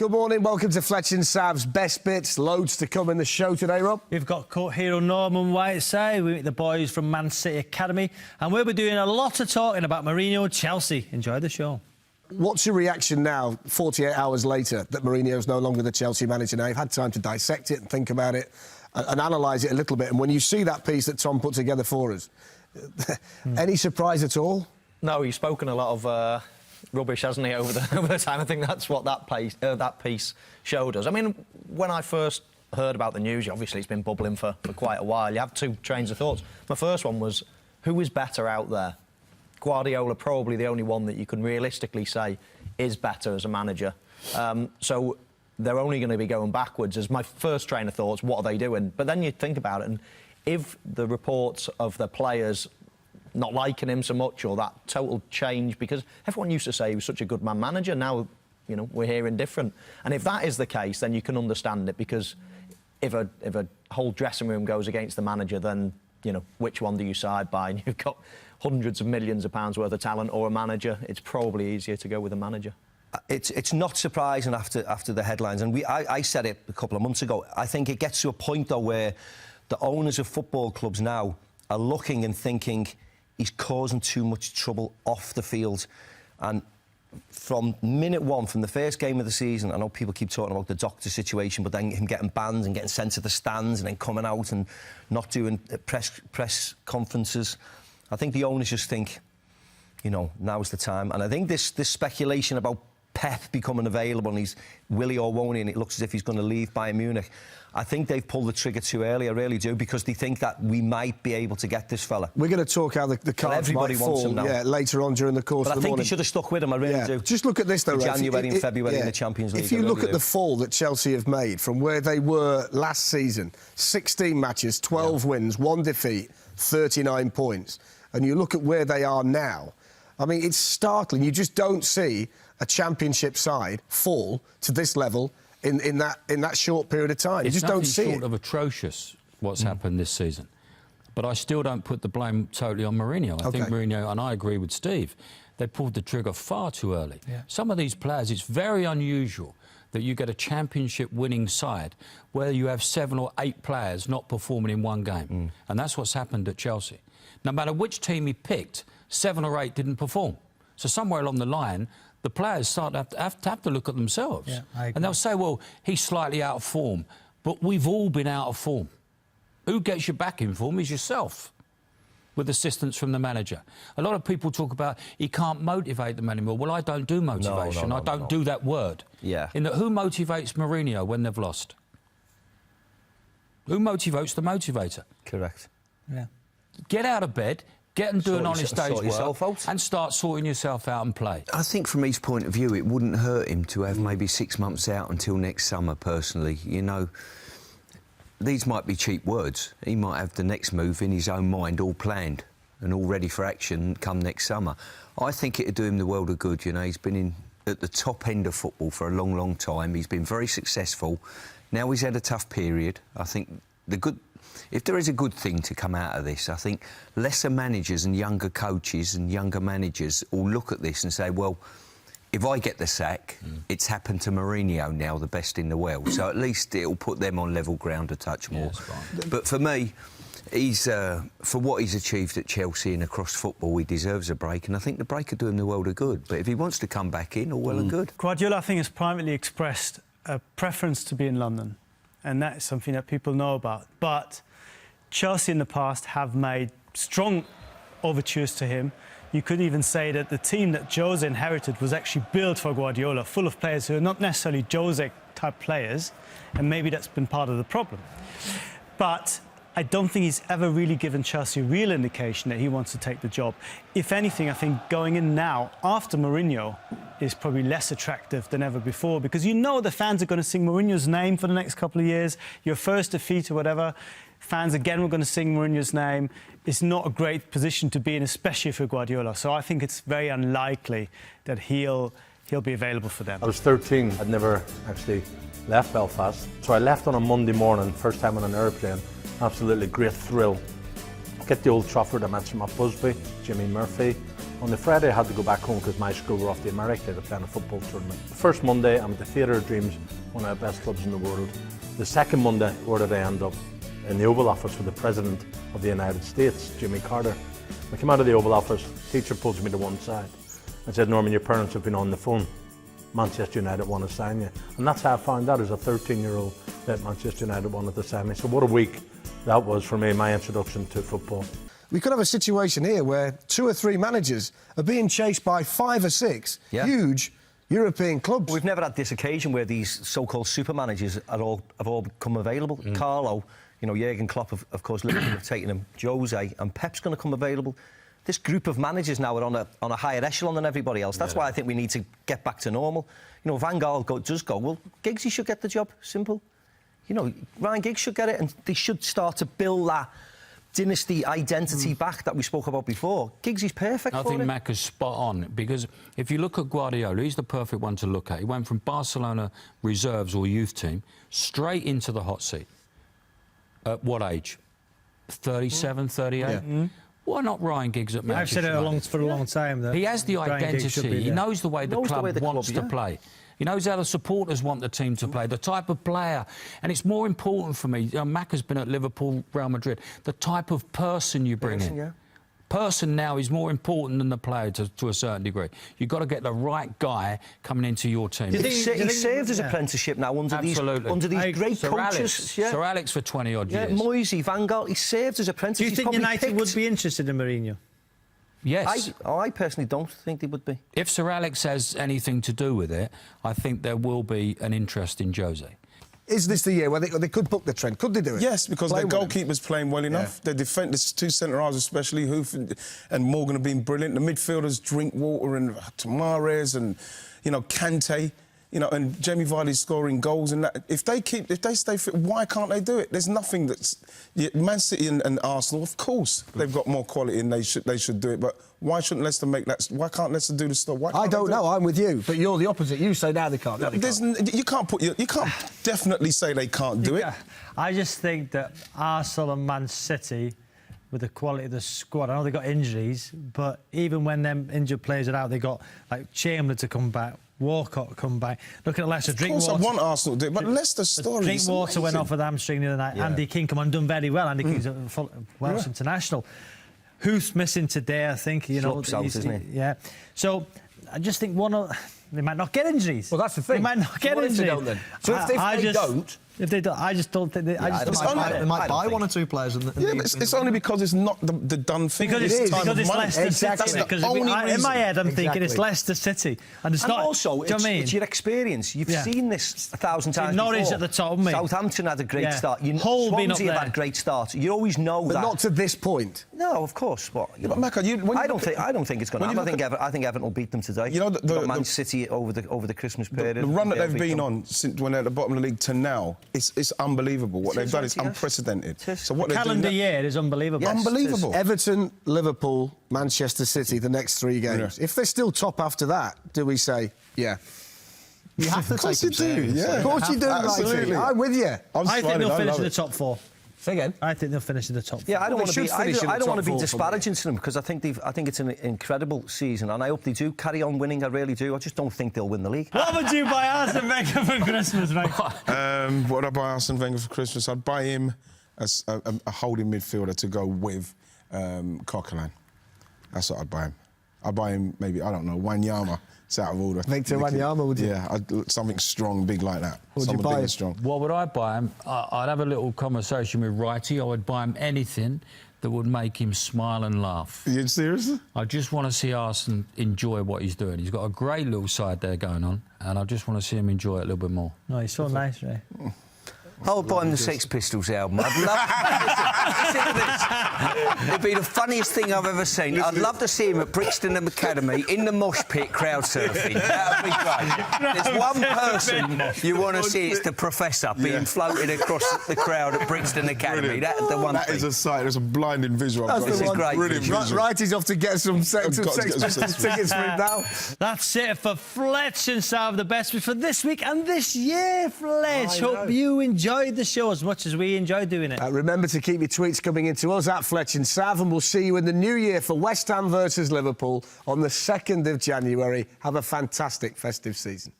Good morning, welcome to Fletch and Sav's Best Bits. Loads to come in the show today, Rob. We've got court hero Norman Whiteside, we meet the boys from Man City Academy, and we'll be doing a lot of talking about Mourinho and Chelsea. Enjoy the show. What's your reaction now, 48 hours later, that Mourinho's no longer the Chelsea manager now? You've had time to dissect it and think about it and analyse it a little bit. And when you see that piece that Tom put together for us, any surprise at all? No, he's spoken a lot of rubbish, hasn't he, over the time. I think that's what that piece showed us. I mean, when I first heard about the news, obviously it's been bubbling for quite a while. You have two trains of thoughts. My first one was, who is better out there? Guardiola, probably the only one that you can realistically say is better as a manager. So they're only going to be going backwards. As my first train of thoughts, what are they doing? But then you think about it, and if the reports of the players not liking him so much, or that total change, because everyone used to say he was such a good man manager, now, you know, we're hearing different. And if that is the case, then you can understand it, because if a whole dressing room goes against the manager, then, you know, which one do you side by? And you've got hundreds of millions of pounds worth of talent or a manager, it's probably easier to go with a manager. It's not surprising after the headlines, and I said it a couple of months ago. I think it gets to a point, though, where the owners of football clubs now are looking and thinking he's causing too much trouble off the field. And from minute one, from the first game of the season, I know people keep talking about the doctor situation, but then him getting banned and getting sent to the stands and then coming out and not doing press conferences. I think the owners just think, you know, now's the time. And I think this speculation about Pep becoming available and he's will he or won't he, and it looks as if he's going to leave Bayern Munich, I think they've pulled the trigger too early, I really do, because they think that we might be able to get this fella. We're going to talk how the cards might fall later on during the course of the morning. But I think they should have stuck with him, I really do. Just look at this, though, January and February in the Champions League. If you look at the fall that Chelsea have made from where they were last season, 16 matches, 12 wins, 1 defeat, 39 points, and you look at where they are now, I mean, it's startling. You just don't see a Championship side fall to this level in that short period of time. You just don't see it. It's nothing short of atrocious what's happened this season. But I still don't put the blame totally on Mourinho. I think Mourinho, and I agree with Steve, they pulled the trigger far too early. Yeah. Some of these players, it's very unusual that you get a Championship-winning side where you have 7 or 8 players not performing in one game. And that's what's happened at Chelsea. No matter which team he picked, 7 or 8 didn't perform. So somewhere along the line, the players start to have to look at themselves. Yeah, and they'll say, well, he's slightly out of form. But we've all been out of form. Who gets you back in form is yourself, with assistance from the manager. A lot of people talk about he can't motivate them anymore. Well, I don't do motivation. I don't do that word. Yeah. In that, who motivates Mourinho when they've lost? Who motivates the motivator? Correct. Yeah. Get out of bed, get and do an honest day's work and start sorting yourself out and play. I think from his point of view, it wouldn't hurt him to have maybe 6 months out until next summer, personally. You know, these might be cheap words. He might have the next move in his own mind all planned and all ready for action come next summer. I think it'd do him the world of good, you know. He's been at the top end of football for a long, long time. He's been very successful. Now he's had a tough period. I think if there is a good thing to come out of this, I think lesser managers and younger coaches and younger managers will look at this and say, well, if I get the sack, it's happened to Mourinho now, the best in the world. So at least it'll put them on level ground a touch more. But for me, he's for what he's achieved at Chelsea and across football, he deserves a break, and I think the break would do him the world of good. But if he wants to come back in, all well and good. Guardiola, I think, has privately expressed a preference to be in London, and that's something that people know about. But Chelsea in the past have made strong overtures to him. You could even say that the team that Jose inherited was actually built for Guardiola, full of players who are not necessarily Jose-type players, and maybe that's been part of the problem. But I don't think he's ever really given Chelsea a real indication that he wants to take the job. If anything, I think going in now, after Mourinho, is probably less attractive than ever before, because you know the fans are going to sing Mourinho's name for the next couple of years. Your first defeat or whatever, fans again were going to sing Mourinho's name. It's not a great position to be in, especially for Guardiola. So I think it's very unlikely that he'll be available for them. I was 13. I'd never actually left Belfast. So I left on a Monday morning, first time on an airplane. Absolutely great thrill. Get the Old Trafford, I met Matt Busby, Jimmy Murphy, On the Friday, I had to go back home because my school were off to America to play in a football tournament. The first Monday, I'm at the Theatre of Dreams, one of the best clubs in the world. The second Monday, where did I end up? In the Oval Office with the President of the United States, Jimmy Carter. I came out of the Oval Office, teacher pulls me to one side and said, Norman, your parents have been on the phone. Manchester United want to sign you. And that's how I found out as a 13-year-old that Manchester United wanted to sign me. So what a week that was for me, my introduction to football. We could have a situation here where 2 or 3 managers are being chased by 5 or 6 huge European clubs. We've never had this occasion where these so-called super managers have all become available. Carlo, you know, Jurgen Klopp, of course, Liverpool have taken him, Jose, and Pep's going to come available. This group of managers now are on a higher echelon than everybody else. That's why I think we need to get back to normal. You know, Van Gaal does go, well, Giggsy should get the job, simple. You know, Ryan Giggs should get it, and they should start to build that dynasty identity back that we spoke about before. Giggsy's perfect for it. I think Mac is spot on, because if you look at Guardiola, he's the perfect one to look at. He went from Barcelona reserves or youth team straight into the hot seat. At what age? 37, 38? Yeah. Why not Ryan Giggs at Manchester I've said it for a long time. That he has the identity. He knows the way the club wants to play. He knows how the supporters want the team to play, the type of player. And it's more important for me, Mac has been at Liverpool, Real Madrid, the type of person you bring in. Person now is more important than the player to a certain degree. You've got to get the right guy coming into your team. He served his apprenticeship now under these great coaches. Sir Alex for 20-odd years. Moisey, Van Gaal, he served his apprentice. Do you think United would be interested in Mourinho? Yes. I personally don't think they would be. If Sir Alex has anything to do with it, I think there will be an interest in Jose. Is this the year where they could book the trend? Could they do it? Yes, because their goalkeeper's playing well enough. Their defenders, 2 centre-halves especially, Hoof and Morgan have been brilliant. The midfielders, Drinkwater and Tamares and, you know, Kante, you know, and Jamie Vardy's scoring goals and that. If they stay fit, why can't they do it? There's nothing that's... Man City and Arsenal, of course, they've got more quality and they should do it, but why shouldn't Leicester make that... Why can't Leicester do the stuff? I don't know, I'm with you, but you're the opposite. You say now they can't. You can't definitely say they can't do it. I just think that Arsenal and Man City, with the quality of the squad, I know they've got injuries, but even when them injured players are out, they got like Chamberlain to come back, Walcott come back. Looking at Leicester, Drinkwater. Of course, I want Arsenal to do it, but Leicester's story. Drinkwater went off with hamstring the other night. Andy King come on, done very well. Andy King's a Welsh international. Who's missing today? I think you know. Out, isn't he? Yeah. So I just think they might not get injuries. Well, that's the thing. They might not get injuries. If they don't, then? So if they don't. If they don't, I just don't think they... They might buy 1 or 2 players. It's only because it's not the done thing. Because it's Leicester City. That's the Because only reason. in my head, I'm thinking it's Leicester City. And it's not... also, it's your experience. You've seen this 1,000 times Norwich before. at the top, mate. Southampton had a great start. Swansea had great starts. You always know that. But not to this point. No, of course. But Macca, I don't think it's going to happen. I think Everton will beat them today. You know, Man City over the Christmas period. The run that they've been on since when they're at the bottom of the league to now, it's unbelievable. What they've done is unprecedented. So what the calendar year is unbelievable. Unbelievable. Everton, Liverpool, Manchester City, the next 3 games. If they're still top after that, do we say, yeah? You have to take it seriously. Yeah. Of course you do, Absolutely. I'm with you. I think they'll finish in the top 4. Say again? I think they'll finish in the top 4. Yeah, I don't want to be disparaging to them because I think it's an incredible season and I hope they do carry on winning. I really do. I just don't think they'll win the league. What would you buy Arsene Wenger for Christmas, mate? What would I buy Arsene Wenger for Christmas? I'd buy him as a holding midfielder to go with Coquelin. That's what I'd buy him. I'd buy him maybe, I don't know, Wanyama. It's out of order. Victor Wanyama, would you? Yeah, something strong, big like that. Would you buy him? Strong. What would I buy him? I'd have a little conversation with Wrighty. I would buy him anything that would make him smile and laugh. Are you serious? I just want to see Arsene enjoy what he's doing. He's got a great little side there going on, and I just want to see him enjoy it a little bit more. No, he's so nice, Ray. I would buy him the Sex Pistols album. I'd love to see this. It'd be the funniest thing I've ever seen. I'd love to see him at Brixton Academy in the mosh pit crowd surfing. That would be great. There's one person you want to see, it's the Professor being floated across the crowd at Brixton Academy. That's the one thing. That is a sight. It's a blinding visual. That's a great visual. Righty's off to get some Sex Pistols tickets for him now. That's it for Fletch and Sav, the best for this week and this year, Fletch. Hope you enjoy enjoyed the show as much as we enjoyed doing it. Remember to keep your tweets coming into us at Fletch and Sav, and we'll see you in the new year for West Ham versus Liverpool on the 2nd of January. Have a fantastic festive season.